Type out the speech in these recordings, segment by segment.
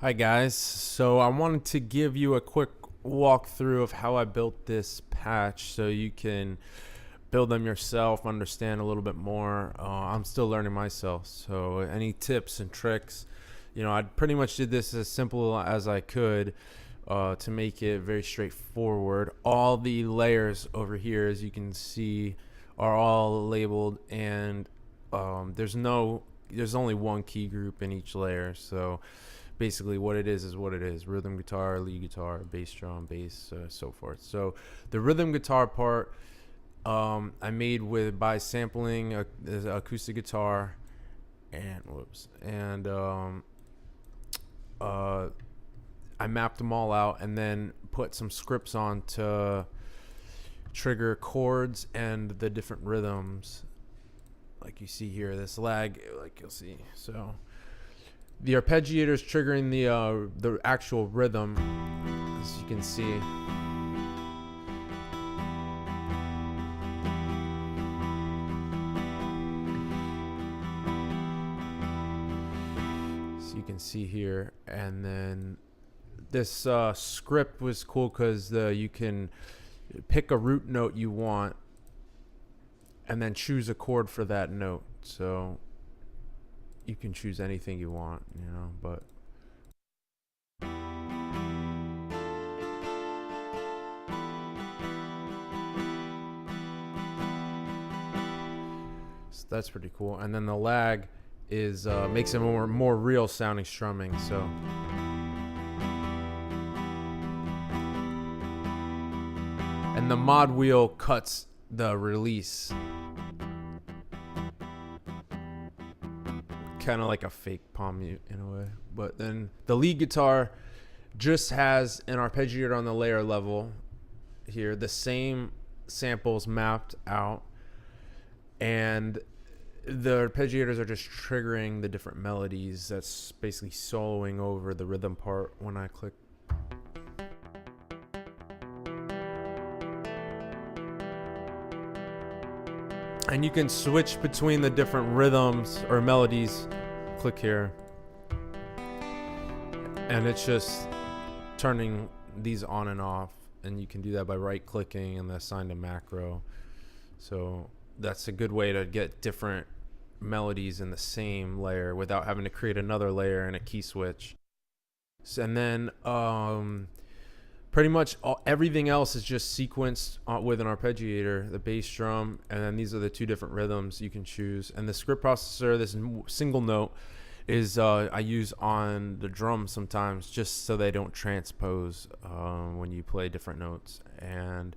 Hi guys, so I wanted to give you a quick walkthrough of how I built this patch so you can build them yourself, understand a little bit more. I'm still learning myself, so any tips and tricks, I pretty much did this as simple as I could to make it very straightforward. All the layers over here, as you can see, are all labeled, and there's only one key group in each layer, so basically what it is what it is: rhythm guitar, lead guitar, bass drum, bass, so forth. So the rhythm guitar part I made by sampling the acoustic guitar and I mapped them all out and then put some scripts on to trigger chords and the different rhythms, like you see here, this lag, like you'll see. So the arpeggiator is triggering the actual rhythm, as you can see. So you can see here, and then this script was cool because you can pick a root note you want and then choose a chord for that note. So you can choose anything you want, but so that's pretty cool. And then the lag is makes it more real sounding strumming. So and the mod wheel cuts the release, kind of like a fake palm mute in a way. But then the lead guitar just has an arpeggiator on the layer level here, the same samples mapped out, and the arpeggiators are just triggering the different melodies. That's basically soloing over the rhythm part when I click. And you can switch between the different rhythms or melodies. Click here, and it's just turning these on and off, and you can do that by right clicking and assign a macro. So that's a good way to get different melodies in the same layer without having to create another layer and a key switch. And then pretty much everything else is just sequenced with an arpeggiator, the bass drum, and then these are the two different rhythms you can choose. And the script processor, this single note, is I use on the drums sometimes just so they don't transpose when you play different notes. And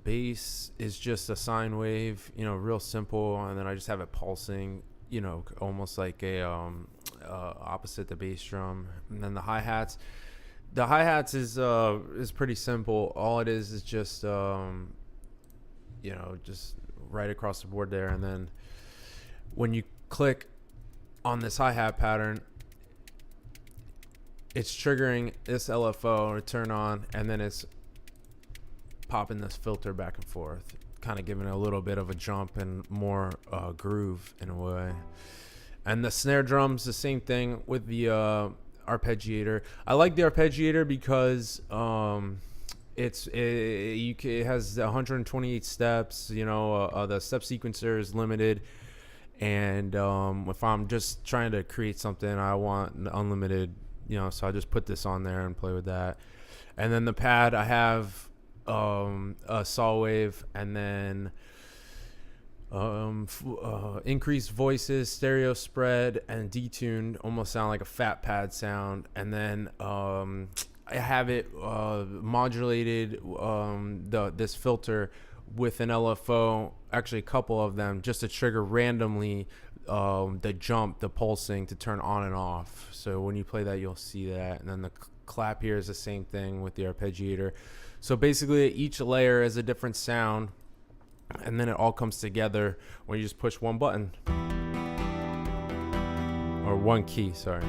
bass is just a sine wave, real simple, and then I just have it pulsing, almost like a opposite the bass drum. And then the hi-hats. The hi-hats is pretty simple. All it is just just right across the board there. And then when you click on this hi-hat pattern, it's triggering this LFO to turn on, and then it's popping this filter back and forth, kind of giving it a little bit of a jump and more groove in a way. And the snare drum's the same thing with the arpeggiator. I like the arpeggiator because it has 128 steps. The step sequencer is limited, and if I'm just trying to create something, I want unlimited. So I just put this on there and play with that. And then the pad, I have a saw wave, and then increased voices, stereo spread, and detuned, almost sound like a fat pad sound. And then I have it modulated, this filter with an LFO, actually a couple of them, just to trigger randomly the pulsing to turn on and off. So when you play that, you'll see that. And then the clap here is the same thing with the arpeggiator. So basically each layer is a different sound, and then it all comes together when you just push one button, or one key, sorry.